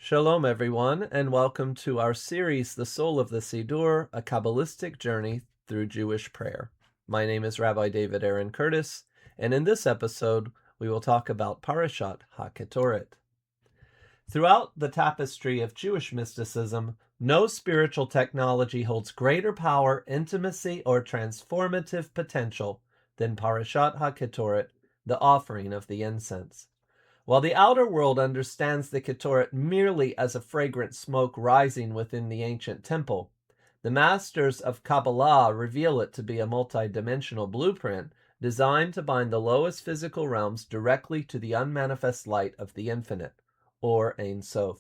Shalom, everyone, and welcome to our series, The Soul of the Siddur, a Kabbalistic journey through Jewish prayer. My name is Rabbi David Aharon Curtis, and in this episode, we will talk about Parashat HaKetoret. Throughout the tapestry of Jewish mysticism, no spiritual technology holds greater power, intimacy, or transformative potential than Parashat HaKetoret, the offering of the incense. While the outer world understands the Ketoret merely as a fragrant smoke rising within the ancient temple, the masters of Kabbalah reveal it to be a multidimensional blueprint designed to bind the lowest physical realms directly to the unmanifest light of the infinite, or Ein Sof.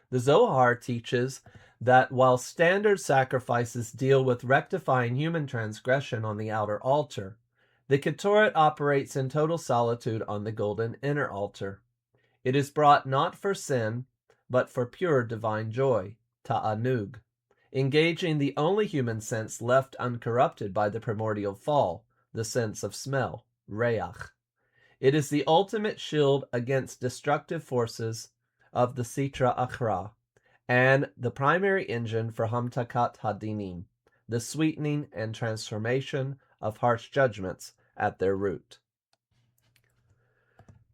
The Zohar teaches that while standard sacrifices deal with rectifying human transgression on the outer altar, the Ketoret operates in total solitude on the golden inner altar. It is brought not for sin, but for pure divine joy, ta'anug, engaging the only human sense left uncorrupted by the primordial fall, the sense of smell, reach. It is the ultimate shield against destructive forces of the Sitra Achra, and the primary engine for Hamtakat Hadinim, the sweetening and transformation of harsh judgments at their root.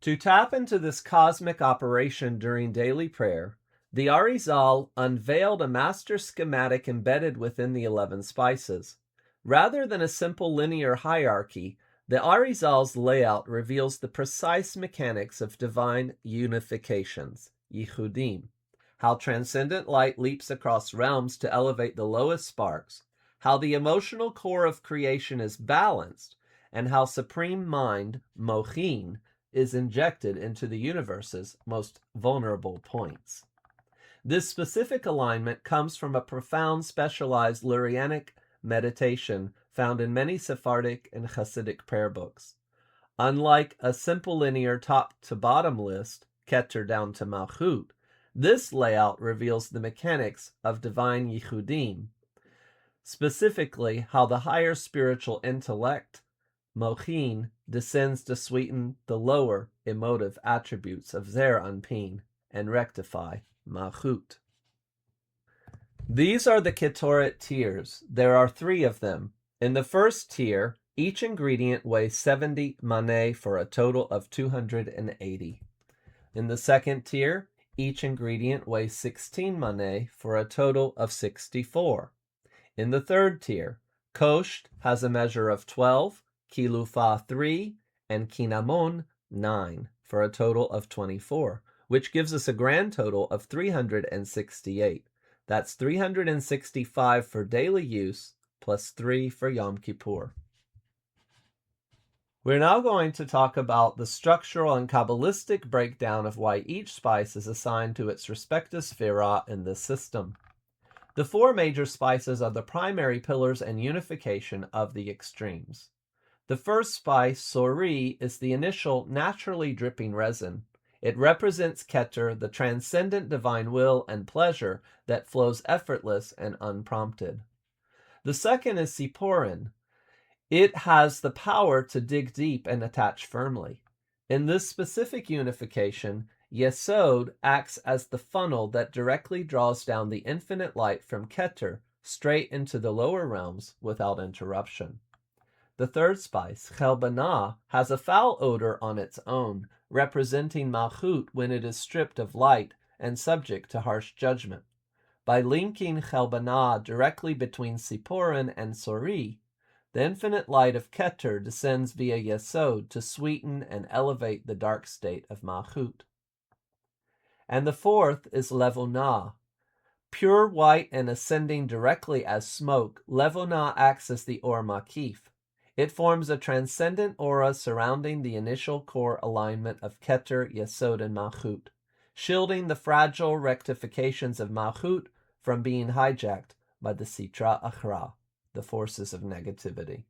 To tap into this cosmic operation during daily prayer, the Arizal unveiled a master schematic embedded within the 11 spices. Rather than a simple linear hierarchy, the Arizal's layout reveals the precise mechanics of divine unifications, yichudim, how transcendent light leaps across realms to elevate the lowest sparks, how the emotional core of creation is balanced, and how supreme mind, mochin, is injected into the universe's most vulnerable points. This specific alignment comes from a profound specialized Lurianic meditation found in many Sephardic and Hasidic prayer books. Unlike a simple linear top-to-bottom list, Keter down to Malchut, this layout reveals the mechanics of divine yichudim, specifically how the higher spiritual intellect, mochin, descends to sweeten the lower emotive attributes of Zer Anpin and rectify Malchut. These are the Ketoret tiers. There are 3 of them. In the first tier, each ingredient weighs 70 maneh for a total of 280. In the second tier, each ingredient weighs 16 maneh for a total of 64. In the third tier, Kosht has a measure of 12, Kilufa 3, and Kinamon 9, for a total of 24, which gives us a grand total of 368. That's 365 for daily use, plus 3 for Yom Kippur. We're now going to talk about the structural and Kabbalistic breakdown of why each spice is assigned to its respective sphera in this system. The 4 major spices are the primary pillars and unification of the extremes. The first spice, sori, is the initial naturally dripping resin. It represents Keter, the transcendent divine will and pleasure that flows effortless and unprompted. The second is siporin. It has the power to dig deep and attach firmly. In this specific unification, Yesod acts as the funnel that directly draws down the infinite light from Keter straight into the lower realms without interruption. The third spice, Chelbanah, has a foul odor on its own, representing Malchut when it is stripped of light and subject to harsh judgment. By linking Chelbanah directly between Siporin and Sori, the infinite light of Keter descends via Yesod to sweeten and elevate the dark state of Malchut. And the fourth is Levonah. Pure white and ascending directly as smoke, Levonah acts as the Or Makif. It forms a transcendent aura surrounding the initial core alignment of Keter, Yesod, and Malchut, shielding the fragile rectifications of Malchut from being hijacked by the Sitra Achra, the forces of negativity.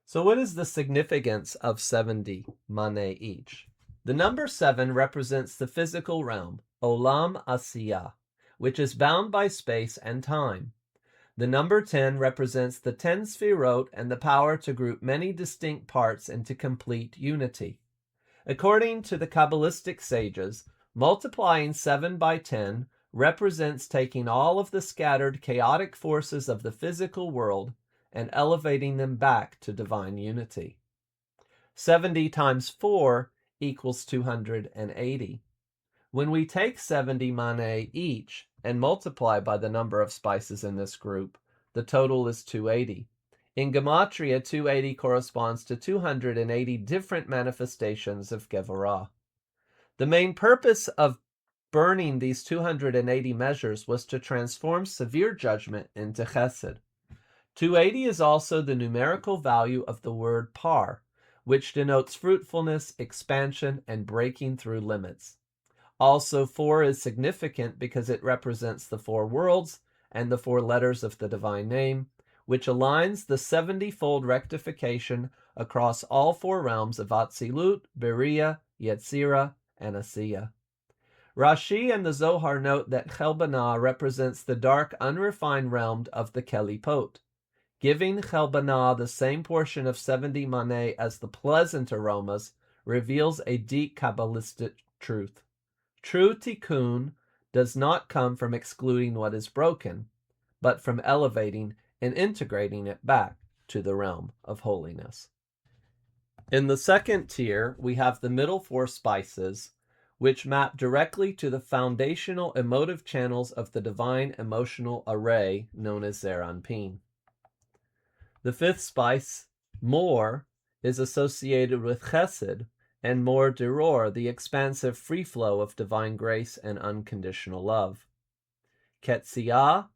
So what is the significance of 70 maneh each? The number 7 represents the physical realm, Olam Asiyah, which is bound by space and time. The number 10 represents the 10 sefirot and the power to group many distinct parts into complete unity. According to the Kabbalistic sages, Multiplying 7 by 10 represents taking all of the scattered chaotic forces of the physical world and elevating them back to divine unity. 70 times 4 equals 280. When we take 70 mane each and multiply by the number of spices in this group, the total is 280. In Gematria, 280 corresponds to 280 different manifestations of Gevorah. The main purpose of burning these 280 measures was to transform severe judgment into chesed. 280 is also the numerical value of the word par, which denotes fruitfulness, expansion, and breaking through limits. Also, 4 is significant because it represents the 4 worlds and the 4 letters of the divine name, which aligns the 70-fold rectification across all 4 realms of Atzilut, Beriah, Yetzirah, and Asiya. Rashi and the Zohar note that Chelbanah represents the dark, unrefined realm of the Kelipot. Giving Chelbanah the same portion of 70 maneh as the pleasant aromas reveals a deep Kabbalistic truth. True tikkun does not come from excluding what is broken, but from elevating and integrating it back to the realm of holiness. In the second tier, we have the middle 4 spices, which map directly to the foundational emotive channels of the divine emotional array known as Zeir Anpin. The 5th spice, Mor, is associated with Chesed, and Mor Diror, the expansive free flow of divine grace and unconditional love. Ketziyah,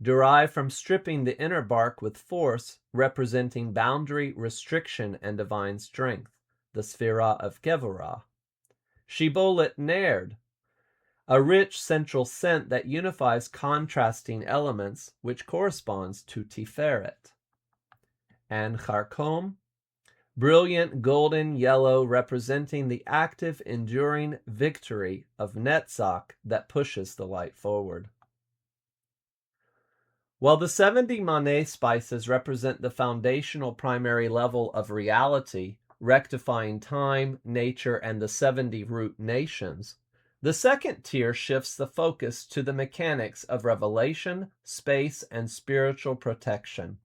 derived from stripping the inner bark with force, representing boundary, restriction, and divine strength, the Sphira of Gevorah. Shibolet Nerd, a rich central scent that unifies contrasting elements, which corresponds to Tiferet. And Charkom, brilliant golden yellow, representing the active, enduring victory of Netzach that pushes the light forward. While the 70 maneh spices represent the foundational primary level of reality, rectifying time, nature, and the 70 root nations, the second tier shifts the focus to the mechanics of revelation, space, and spiritual protection.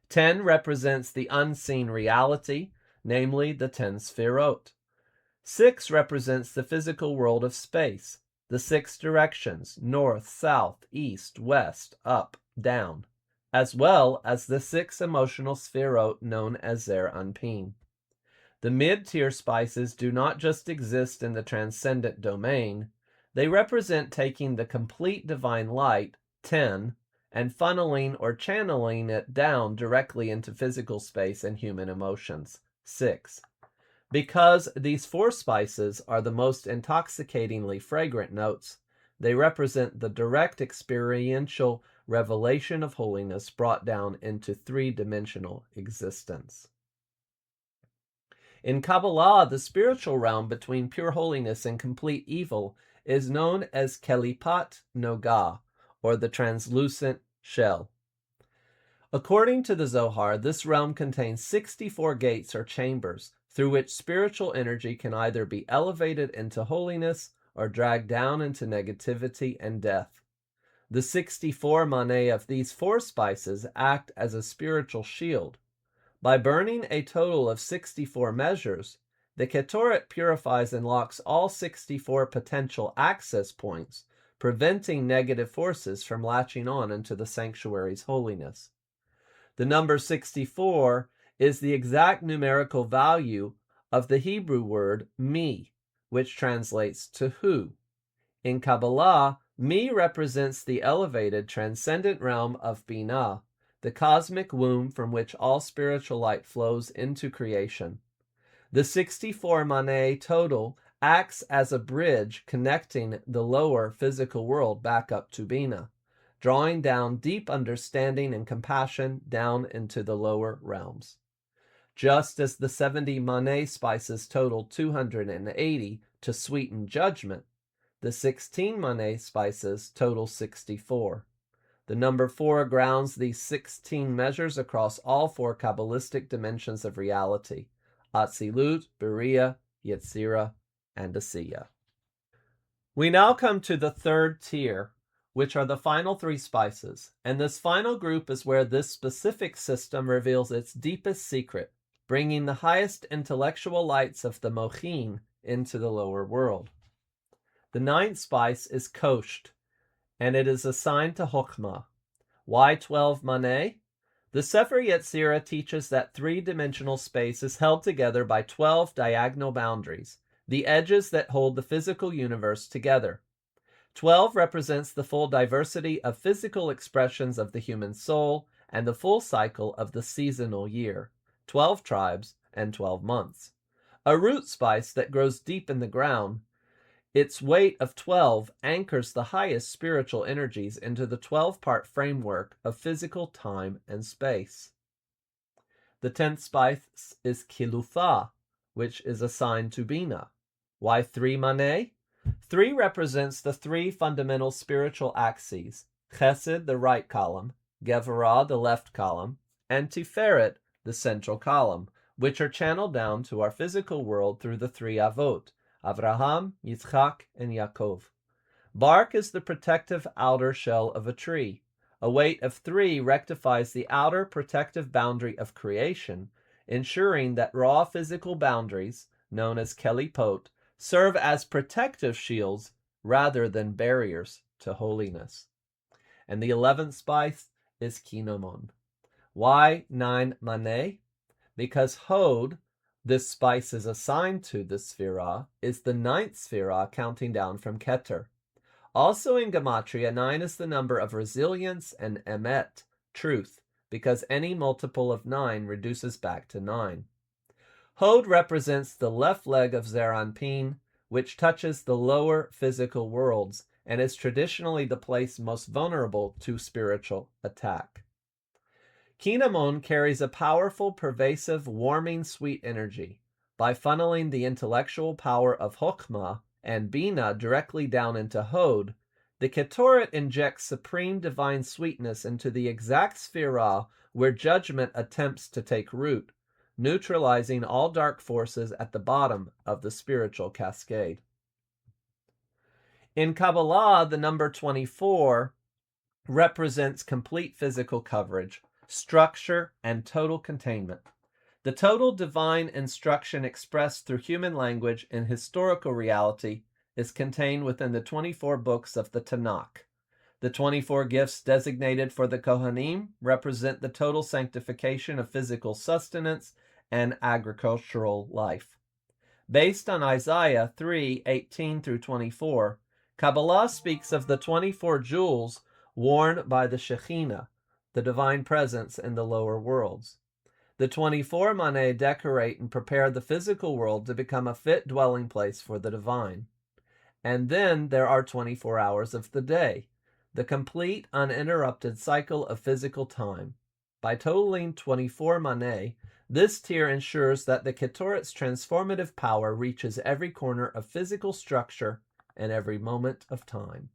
10 represents the unseen reality, namely the 10 Sphirot. 6 represents the physical world of space, the 6 directions, north, south, east, west, up, down, as well as the 6 emotional Sphirot known as Zeir Anpin. The mid-tier spices do not just exist in the transcendent domain, they represent taking the complete divine light, 10, and funneling or channeling it down directly into physical space and human emotions, 6. Because these 4 spices are the most intoxicatingly fragrant notes, they represent the direct experiential revelation of holiness brought down into 3-dimensional existence. In Kabbalah, the spiritual realm between pure holiness and complete evil is known as Kelipat Nogah, or the translucent shell. According to the Zohar, this realm contains 64 gates or chambers through which spiritual energy can either be elevated into holiness or dragged down into negativity and death. The 64 maneh of these 4 spices act as a spiritual shield. By burning a total of 64 measures, the Ketoret purifies and locks all 64 potential access points, preventing negative forces from latching on into the sanctuary's holiness. The number 64 is the exact numerical value of the Hebrew word mi, which translates to who. In Kabbalah, mi represents the elevated, transcendent realm of Binah, the cosmic womb from which all spiritual light flows into creation. The 64 maneh total acts as a bridge connecting the lower physical world back up to Binah, drawing down deep understanding and compassion down into the lower realms. Just as the 70 maneh spices total 280 to sweeten judgment, the 16 maneh spices total 64. The number 4 grounds these 16 measures across all 4 Kabbalistic dimensions of reality: Atzilut, Beriah, Yetzirah, and Asiya. We now come to the third tier, which are the final three spices, and this final group is where this specific system reveals its deepest secret, bringing the highest intellectual lights of the mochin into the lower world. The ninth spice is kosht, and it is assigned to Chokhmah. Why 12 maneh? The Sefer Yetzirah teaches that three-dimensional space is held together by 12 diagonal boundaries, the edges that hold the physical universe together. 12 represents the full diversity of physical expressions of the human soul and the full cycle of the seasonal year, 12 tribes and 12 months. A root spice that grows deep in the ground, its weight of 12 anchors the highest spiritual energies into the 12-part framework of physical time and space. The 10th spice is Kilufah, which is assigned to Bina. Why 3 maneh? 3 represents the three fundamental spiritual axes, Chesed, the right column, Gevarah, the left column, and Tiferet, the central column, which are channeled down to our physical world through the three Avot, Avraham, Yitzchak, and Yaakov. Bark is the protective outer shell of a tree. A weight of 3 rectifies the outer protective boundary of creation, ensuring that raw physical boundaries, known as kelipot, serve as protective shields rather than barriers to holiness. And the 11th spice is kinomon. Why 9 maneh? Because Hod, this spice is assigned to the Sphira, is the 9th Sphira counting down from Keter. Also in Gematria, 9 is the number of resilience and emet, truth, because any multiple of 9 reduces back to 9. Hod represents the left leg of Zeranpin, which touches the lower physical worlds and is traditionally the place most vulnerable to spiritual attack. Kinemon carries a powerful, pervasive, warming, sweet energy. By funneling the intellectual power of Chokhmah and Bina directly down into Hod, the Ketoret injects supreme divine sweetness into the exact Sphira where judgment attempts to take root, neutralizing all dark forces at the bottom of the spiritual cascade. In Kabbalah, the number 24 represents complete physical coverage, structure, and total containment. The total divine instruction expressed through human language and historical reality is contained within the 24 books of the Tanakh. The 24 gifts designated for the Kohanim represent the total sanctification of physical sustenance and agricultural life. Based on Isaiah 3:18 through 24, Kabbalah speaks of the 24 jewels worn by the Shekhinah, the divine presence in the lower worlds. The 24 maneh decorate and prepare the physical world to become a fit dwelling place for the divine. And then there are 24 hours of the day, the complete, uninterrupted cycle of physical time. By totaling 24 maneh, this tier ensures that the Ketoret's transformative power reaches every corner of physical structure and every moment of time.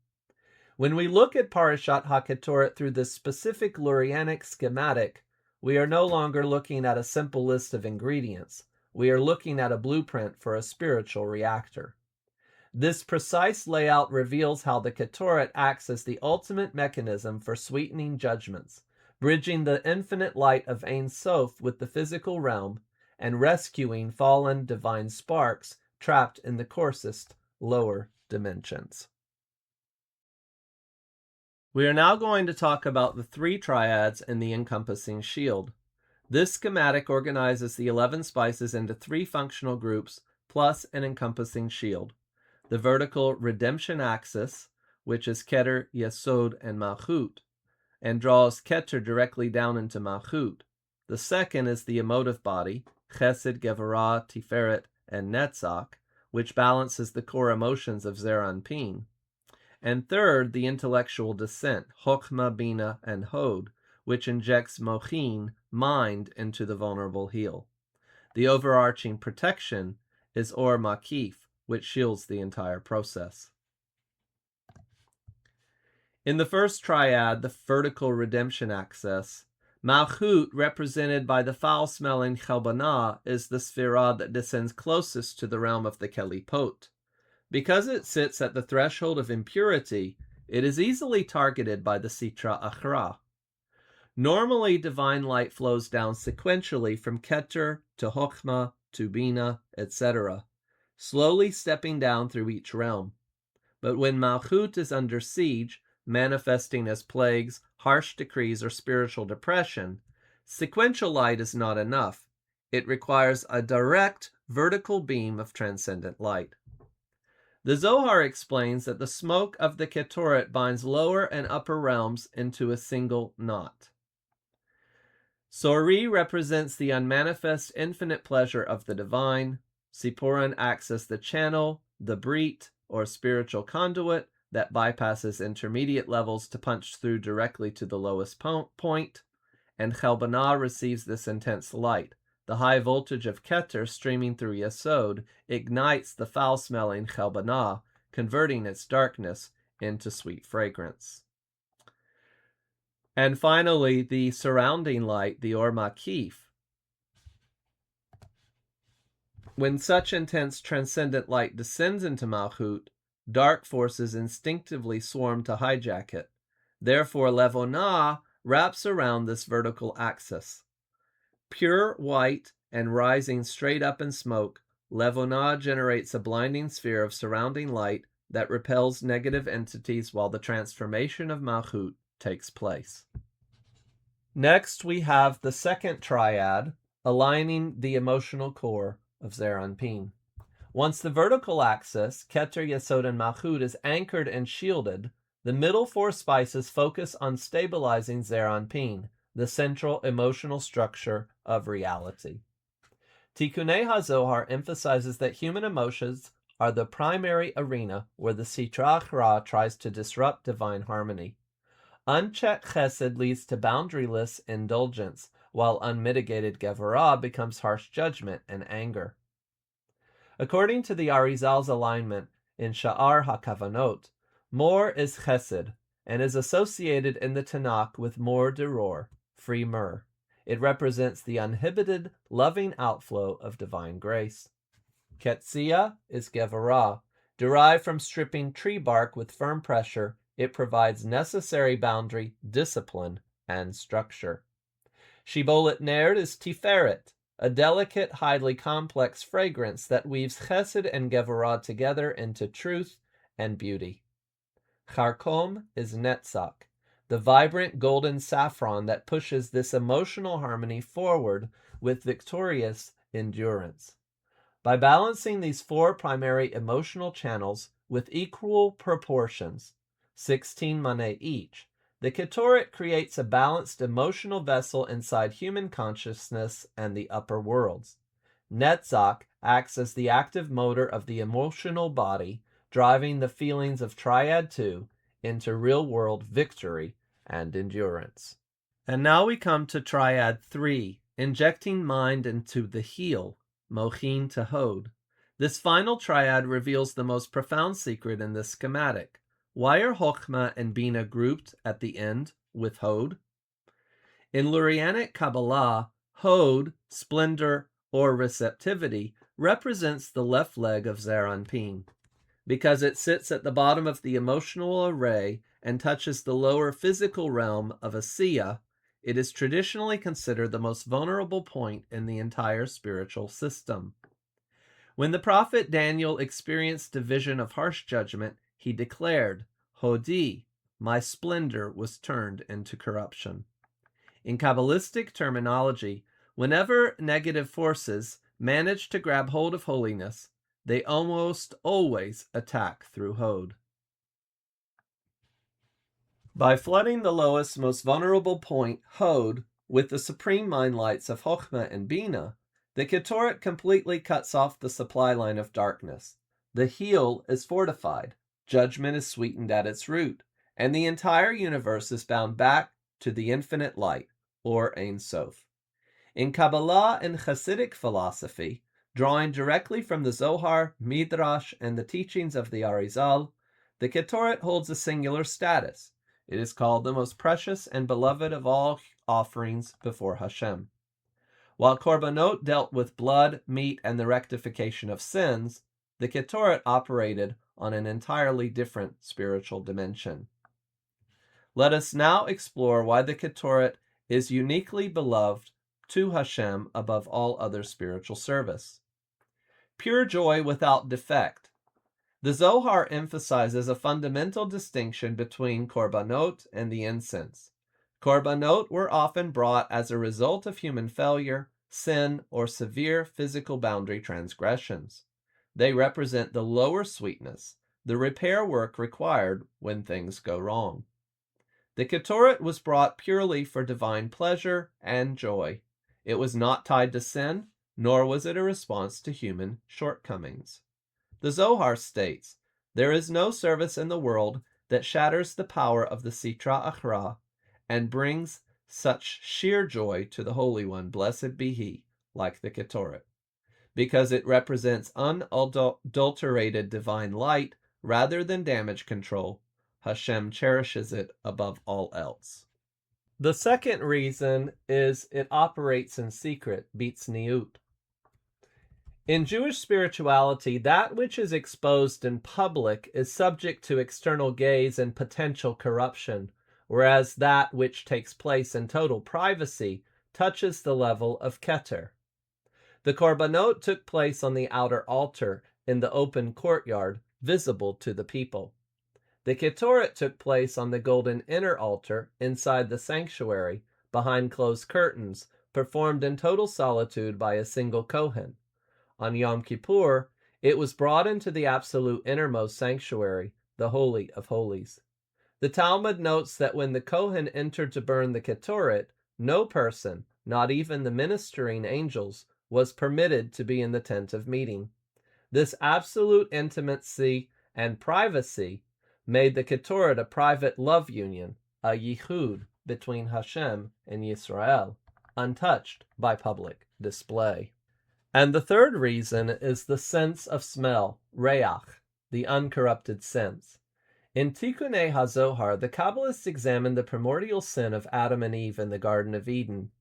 When we look at Parashat HaKetoret through this specific Lurianic schematic, we are no longer looking at a simple list of ingredients. We are looking at a blueprint for a spiritual reactor. This precise layout reveals how the Ketoret acts as the ultimate mechanism for sweetening judgments, bridging the infinite light of Ein Sof with the physical realm, and rescuing fallen divine sparks trapped in the coarsest, lower dimensions. We are now going to talk about the 3 triads and the encompassing shield. This schematic organizes the 11 spices into 3 functional groups, plus an encompassing shield. The vertical redemption axis, which is Keter, Yesod, and Malchut, and draws Keter directly down into Malchut. The second is the emotive body, Chesed, Gevarah, Tiferet, and Netzach, which balances the core emotions of Zeranpin. And third, the intellectual descent, Chokhmah, Bina, and Hod, which injects Mochin, mind, into the vulnerable heel. The overarching protection is Or Makif, which shields the entire process. In the first triad, the vertical redemption axis, Malchut, represented by the foul-smelling Chalbanah, is the Sphira that descends closest to the realm of the Kelipot. Because it sits at the threshold of impurity, it is easily targeted by the Sitra Achra. Normally, divine light flows down sequentially from Keter to Chokhmah to Bina, etc., slowly stepping down through each realm. But when Malchut is under siege, manifesting as plagues, harsh decrees, or spiritual depression, sequential light is not enough. It requires a direct vertical beam of transcendent light. The Zohar explains that the smoke of the Ketoret binds lower and upper realms into a single knot. Sori represents the unmanifest infinite pleasure of the divine. Sipporan acts as the channel, the brit, or spiritual conduit that bypasses intermediate levels to punch through directly to the lowest point. And Chelbanah receives this intense light. The high voltage of Keter streaming through Yesod ignites the foul-smelling Chelbanah, converting its darkness into sweet fragrance. And finally, the surrounding light, the Or Makif. When such intense transcendent light descends into Malchut, dark forces instinctively swarm to hijack it. Therefore, Levonah wraps around this vertical axis. Pure white and rising straight up in smoke, Levonah generates a blinding sphere of surrounding light that repels negative entities while the transformation of Malchut takes place. Next, we have the second triad, aligning the emotional core of Zeir Anpin. Once the vertical axis, Keter, Yesod, and Malchut, is anchored and shielded, the middle four spices focus on stabilizing Zeir Anpin, the central emotional structure of reality. Tikkunei HaZohar emphasizes that human emotions are the primary arena where the Sitra Achra tries to disrupt divine harmony. Unchecked chesed leads to boundaryless indulgence, while unmitigated gevorah becomes harsh judgment and anger. According to the Arizal's alignment in Sha'ar HaKavanot, Mor is chesed, and is associated in the Tanakh with Mor Deror, free myrrh. It represents the uninhibited, loving outflow of divine grace. Ketzia is gevorah. Derived from stripping tree bark with firm pressure, it provides necessary boundary, discipline, and structure. Shibolet Nerd is tiferet, a delicate, highly complex fragrance that weaves chesed and gevorah together into truth and beauty. Charkom is netzach, the vibrant golden saffron that pushes this emotional harmony forward with victorious endurance. By balancing these four primary emotional channels with equal proportions, 16 maneh each, the Ketoret creates a balanced emotional vessel inside human consciousness and the upper worlds. Netzach acts as the active motor of the emotional body, driving the feelings of Triad 2 into real-world victory and endurance. And now we come to Triad 3, injecting mind into the heel, Mochin to Hod. This final triad reveals the most profound secret in this schematic. Why are Chokhmah and Bina grouped at the end with Hod? In Lurianic Kabbalah, Hod, splendor, or receptivity, represents the left leg of Zeir Anpin. Because it sits at the bottom of the emotional array and touches the lower physical realm of Asiya, it is traditionally considered the most vulnerable point in the entire spiritual system. When the prophet Daniel experienced a vision of harsh judgment, he declared, Hodi, my splendor was turned into corruption. In Kabbalistic terminology, whenever negative forces manage to grab hold of holiness, they almost always attack through Hod. By flooding the lowest, most vulnerable point, Hod, with the supreme mind lights of Chokhmah and Bina, the Ketoret completely cuts off the supply line of darkness. The heel is fortified, judgment is sweetened at its root, and the entire universe is bound back to the infinite light, or Ein Sof. In Kabbalah and Hasidic philosophy, drawing directly from the Zohar, Midrash, and the teachings of the Arizal, the Ketoret holds a singular status. It is called the most precious and beloved of all offerings before Hashem. While Korbanot dealt with blood, meat, and the rectification of sins, the Ketoret operated on an entirely different spiritual dimension. Let us now explore why the Ketoret is uniquely beloved to Hashem above all other spiritual service. Pure joy without defect. The Zohar emphasizes a fundamental distinction between korbanot and the incense. Korbanot were often brought as a result of human failure, sin, or severe physical boundary transgressions. They represent the lower sweetness, the repair work required when things go wrong. The Ketoret was brought purely for divine pleasure and joy. It was not tied to sin, nor was it a response to human shortcomings. The Zohar states, "There is no service in the world that shatters the power of the Sitra Achra and brings such sheer joy to the Holy One, blessed be He, like the Ketoret. Because it represents unadulterated divine light rather than damage control, Hashem cherishes it above all else." The second reason is it operates in secret, bitzniut. In Jewish spirituality, that which is exposed in public is subject to external gaze and potential corruption, whereas that which takes place in total privacy touches the level of keter. The korbanot took place on the outer altar in the open courtyard, visible to the people. The Ketoret took place on the golden inner altar inside the sanctuary, behind closed curtains, performed in total solitude by a single Kohen. On Yom Kippur, it was brought into the absolute innermost sanctuary, the Holy of Holies. The Talmud notes that when the Kohen entered to burn the Ketoret, no person, not even the ministering angels, was permitted to be in the tent of meeting. This absolute intimacy and privacy made the Ketoret a private love union, a yichud between Hashem and Yisrael, untouched by public display. And the third reason is the sense of smell, reach, the uncorrupted sense. In Tikkunei HaZohar, the Kabbalists examined the primordial sin of Adam and Eve in the Garden of Eden.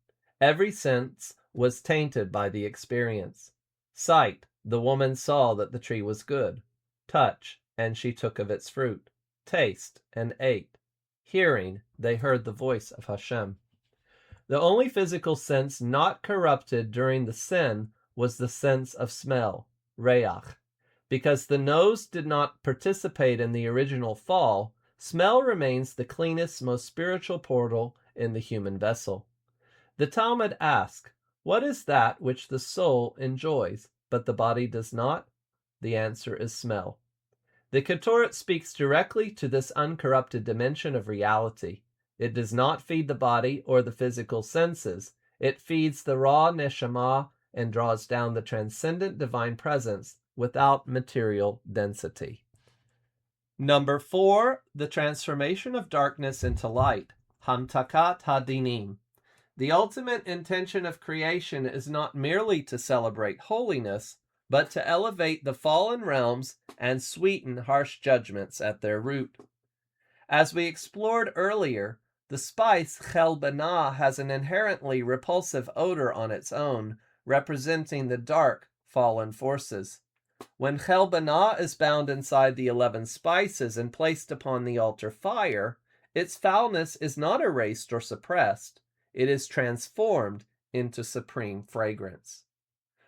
Every sense was tainted by the experience. Sight, the woman saw that the tree was good. Touch, and she took of its fruit. Taste, and ate. Hearing, they heard the voice of Hashem. The only physical sense not corrupted during the sin was the sense of smell, reach. Because the nose did not participate in the original fall, smell remains the cleanest, most spiritual portal in the human vessel. The Talmud asks, what is that which the soul enjoys, but the body does not? The answer is smell. The Ketoret speaks directly to this uncorrupted dimension of reality. It does not feed the body or the physical senses. It feeds the raw neshama and draws down the transcendent divine presence without material density. Number 4, the transformation of darkness into light, hamtakat hadinim. The ultimate intention of creation is not merely to celebrate holiness, but to elevate the fallen realms and sweeten harsh judgments at their root. As we explored earlier, the spice chelbana has an inherently repulsive odor on its own, representing the dark, fallen forces. When chelbana is bound inside the 11 spices and placed upon the altar fire, its foulness is not erased or suppressed. It is transformed into supreme fragrance.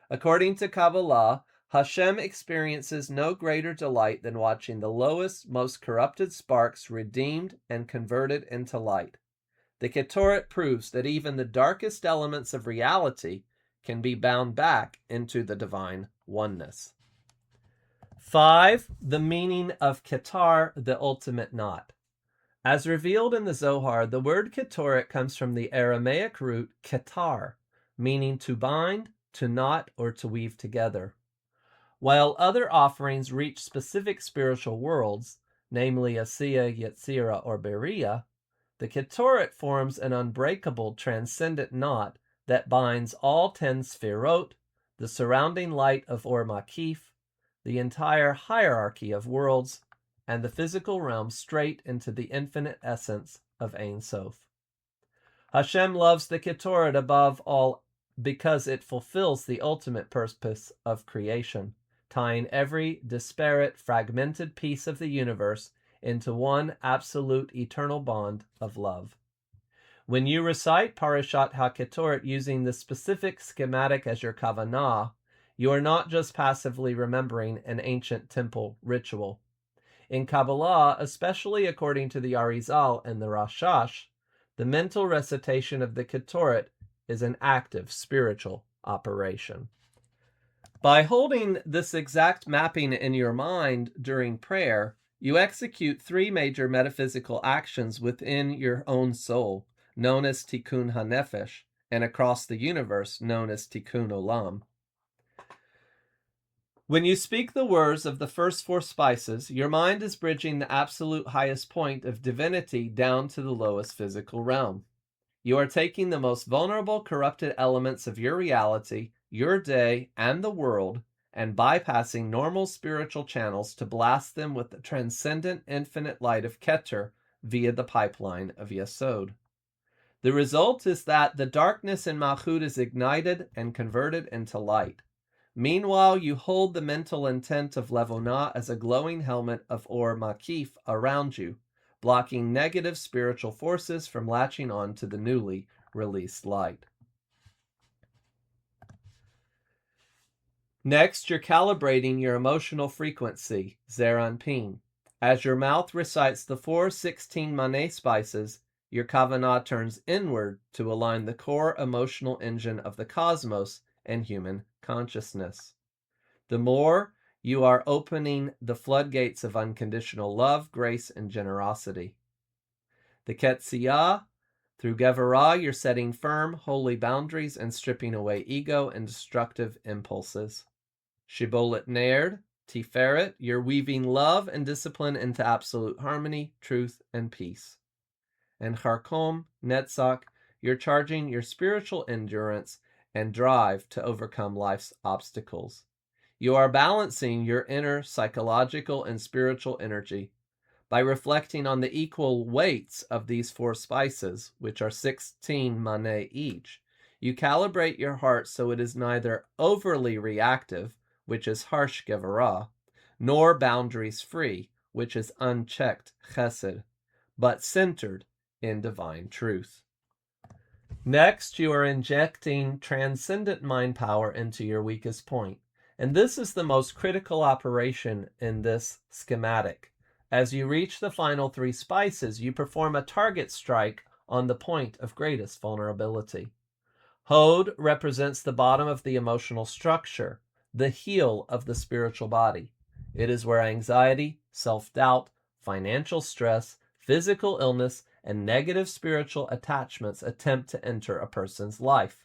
According to Kabbalah, Hashem experiences no greater delight than watching the lowest, most corrupted sparks redeemed and converted into light. The Ketoret proves that even the darkest elements of reality can be bound back into the divine oneness. 5. The meaning of Ketar, the ultimate knot. As revealed in the Zohar, the word Ketoret comes from the Aramaic root ketar, meaning to bind, to knot, or to weave together. While other offerings reach specific spiritual worlds, namely Asiya, Yetzira, or Beriah, the Ketoret forms an unbreakable transcendent knot that binds all 10 Sefirot, the surrounding light of Or Makif, the entire hierarchy of worlds, and the physical realm straight into the infinite essence of Ein Sof. Hashem loves the Ketoret above all because it fulfills the ultimate purpose of creation, tying every disparate, fragmented piece of the universe into one absolute eternal bond of love. When you recite Parashat HaKetoret using the specific schematic as your kavanah, you are not just passively remembering an ancient temple ritual. In Kabbalah, especially according to the Arizal and the Rashash, the mental recitation of the Ketoret is an active spiritual operation. By holding this exact mapping in your mind during prayer, you execute three major metaphysical actions within your own soul, known as Tikkun HaNefesh, and across the universe, known as Tikkun Olam. When you speak the words of the first four spices, your mind is bridging the absolute highest point of divinity down to the lowest physical realm. You are taking the most vulnerable, corrupted elements of your reality, your day, and the world, and bypassing normal spiritual channels to blast them with the transcendent infinite light of Keter via the pipeline of Yesod. The result is that the darkness in Malchut is ignited and converted into light. Meanwhile, you hold the mental intent of Levonah as a glowing helmet of Or Makif around you, blocking negative spiritual forces from latching on to the newly released light. Next, you're calibrating your emotional frequency, Zeranpin. As your mouth recites the 416 Maneh spices, your kavanah turns inward to align the core emotional engine of the cosmos and human consciousness. The more you are opening the floodgates of unconditional love, grace, and generosity. The Ketziyah, through Gevarah, you're setting firm, holy boundaries and stripping away ego and destructive impulses. Shibolet Nerd, Tiferet, you're weaving love and discipline into absolute harmony, truth, and peace. And Charkom, Netzach, you're charging your spiritual endurance and drive to overcome life's obstacles. You are balancing your inner psychological and spiritual energy by reflecting on the equal weights of these four spices, which are 16 maneh each. You calibrate your heart so it is neither overly reactive, which is harsh Gevarah, nor boundaries free, which is unchecked Chesed, but centered in divine truth. Next, you are injecting transcendent mind power into your weakest point. And this is the most critical operation in this schematic. As you reach the final three spices, you perform a target strike on the point of greatest vulnerability. Hod represents the bottom of the emotional structure, the heel of the spiritual body. It is where anxiety, self-doubt, financial stress, physical illness, and negative spiritual attachments attempt to enter a person's life.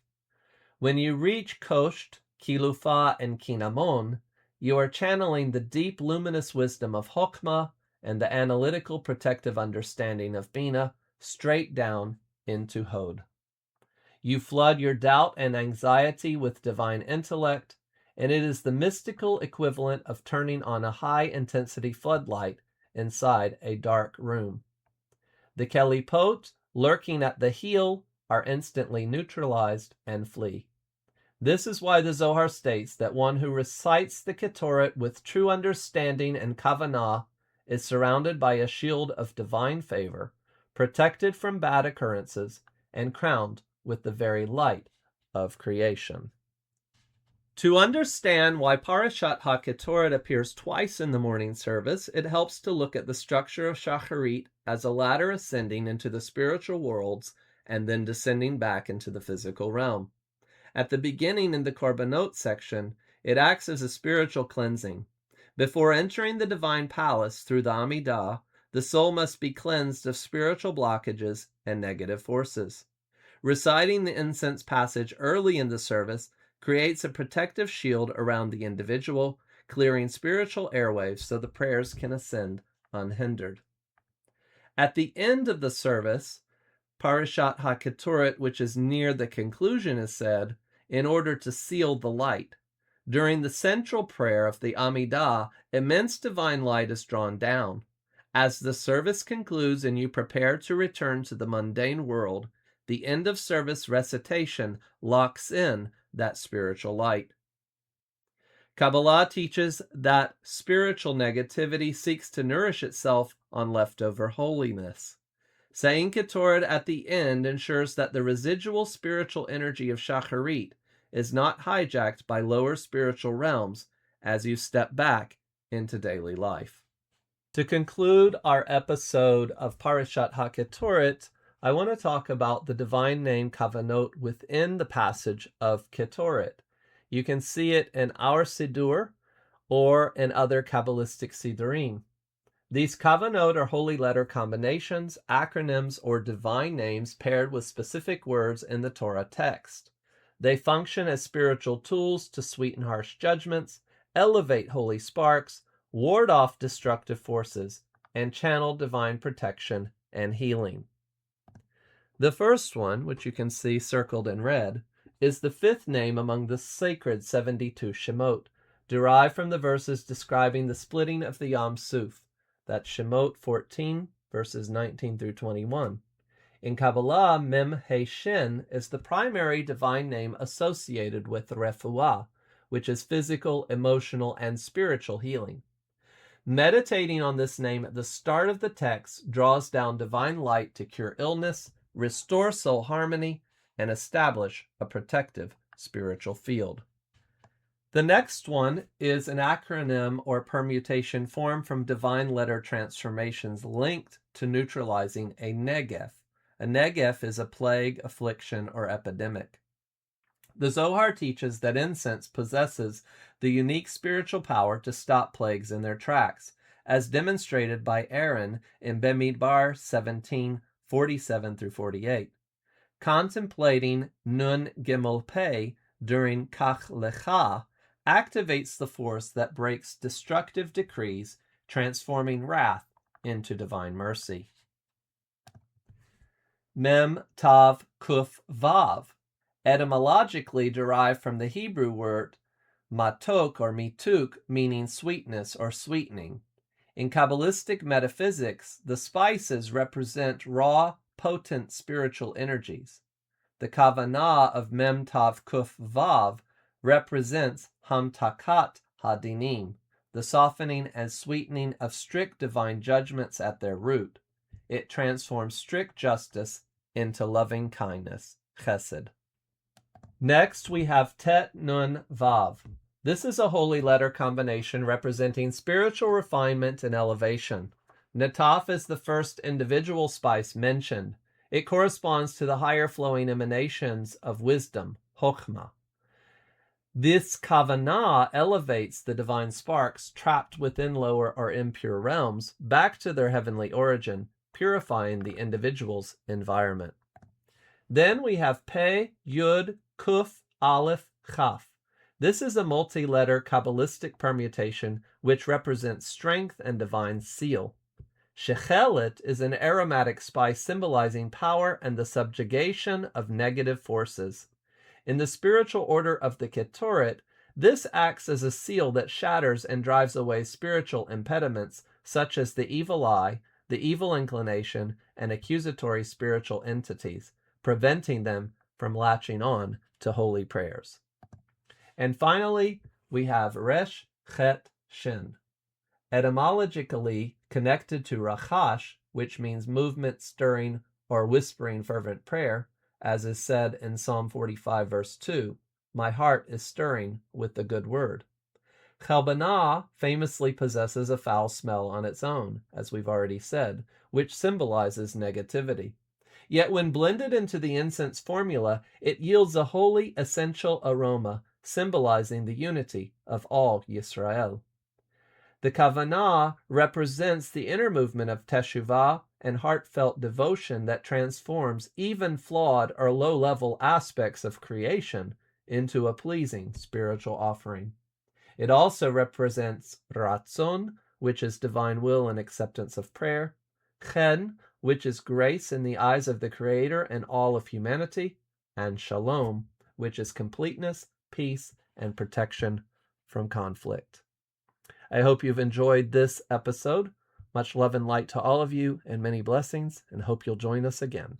When you reach Kosht, Kilufa, and Kinamon, you are channeling the deep luminous wisdom of Chokmah and the analytical protective understanding of Bina straight down into Hod. You flood your doubt and anxiety with divine intellect, and it is the mystical equivalent of turning on a high-intensity floodlight inside a dark room. The Kelipot, lurking at the heel, are instantly neutralized and flee. This is why the Zohar states that one who recites the Ketoret with true understanding and kavanah is surrounded by a shield of divine favor, protected from bad occurrences, and crowned with the very light of creation. To understand why Parashat HaKetoret appears twice in the morning service, it helps to look at the structure of Shacharit as a ladder ascending into the spiritual worlds and then descending back into the physical realm. At the beginning in the Korbanot section, it acts as a spiritual cleansing. Before entering the divine palace through the Amidah, the soul must be cleansed of spiritual blockages and negative forces. Reciting the incense passage early in the service creates a protective shield around the individual, clearing spiritual airwaves so the prayers can ascend unhindered. At the end of the service, Parashat HaKetoret, which is near the conclusion, is said in order to seal the light. During the central prayer of the Amidah, immense divine light is drawn down. As the service concludes and you prepare to return to the mundane world, the end of service recitation locks in that spiritual light. Kabbalah teaches that spiritual negativity seeks to nourish itself on leftover holiness. Saying Ketoret at the end ensures that the residual spiritual energy of Shacharit is not hijacked by lower spiritual realms as you step back into daily life. To conclude our episode of Parashat HaKetoret, I want to talk about the divine name Kavanot within the passage of Ketoret. You can see it in our Siddur or in other Kabbalistic Siddurim. These Kavanot are holy letter combinations, acronyms, or divine names paired with specific words in the Torah text. They function as spiritual tools to sweeten harsh judgments, elevate holy sparks, ward off destructive forces, and channel divine protection and healing. The first one, which you can see circled in red, is the fifth name among the sacred 72 Shemot, derived from the verses describing the splitting of the Yam Suf. That's Shemot 14, verses 19 through 21. In Kabbalah, Mem He Shin is the primary divine name associated with refuah, which is physical, emotional, and spiritual healing. Meditating on this name at the start of the text draws down divine light to cure illness, restore soul harmony, and establish a protective spiritual field. The next one is an acronym or permutation formed from divine letter transformations linked to neutralizing a negef. A negef is a plague, affliction, or epidemic. The Zohar teaches that incense possesses the unique spiritual power to stop plagues in their tracks, as demonstrated by Aaron in Bemidbar 17, 47 through 48. Contemplating Nun Gimel Pei during Kach Lecha activates the force that breaks destructive decrees, transforming wrath into divine mercy. Mem Tav Kuf Vav, etymologically derived from the Hebrew word matok or mituk, meaning sweetness or sweetening. In Kabbalistic metaphysics, the spices represent raw, potent spiritual energies. The kavanah of Mem Tav Kuf Vav represents hamtakat hadinim, the softening and sweetening of strict divine judgments at their root. It transforms strict justice into loving kindness, chesed. Next, we have Tet Nun Vav. This is a holy letter combination representing spiritual refinement and elevation. Netaf is the first individual spice mentioned. It corresponds to the higher flowing emanations of wisdom, Chokhmah. This kavanah elevates the divine sparks trapped within lower or impure realms back to their heavenly origin, purifying the individual's environment. Then we have Pe, Yud, Kuf, Aleph, Chaf. This is a multi-letter Kabbalistic permutation which represents strength and divine seal. Shechelet is an aromatic spice symbolizing power and the subjugation of negative forces. In the spiritual order of the Ketoret, this acts as a seal that shatters and drives away spiritual impediments such as the evil eye, the evil inclination, and accusatory spiritual entities, preventing them from latching on to holy prayers. And finally, we have Resh, Chet, Shin. Etymologically connected to Rachash, which means movement, stirring, or whispering fervent prayer, as is said in Psalm 45, verse 2, my heart is stirring with the good word. Chalbanah famously possesses a foul smell on its own, as we've already said, which symbolizes negativity. Yet when blended into the incense formula, it yields a holy, essential aroma, symbolizing the unity of all Yisrael. The kavanah represents the inner movement of teshuvah and heartfelt devotion that transforms even flawed or low-level aspects of creation into a pleasing spiritual offering. It also represents ratzon, which is divine will and acceptance of prayer, chen, which is grace in the eyes of the Creator and all of humanity, and shalom, which is completeness, peace, and protection from conflict. I hope you've enjoyed this episode. Much love and light to all of you, and many blessings, and hope you'll join us again.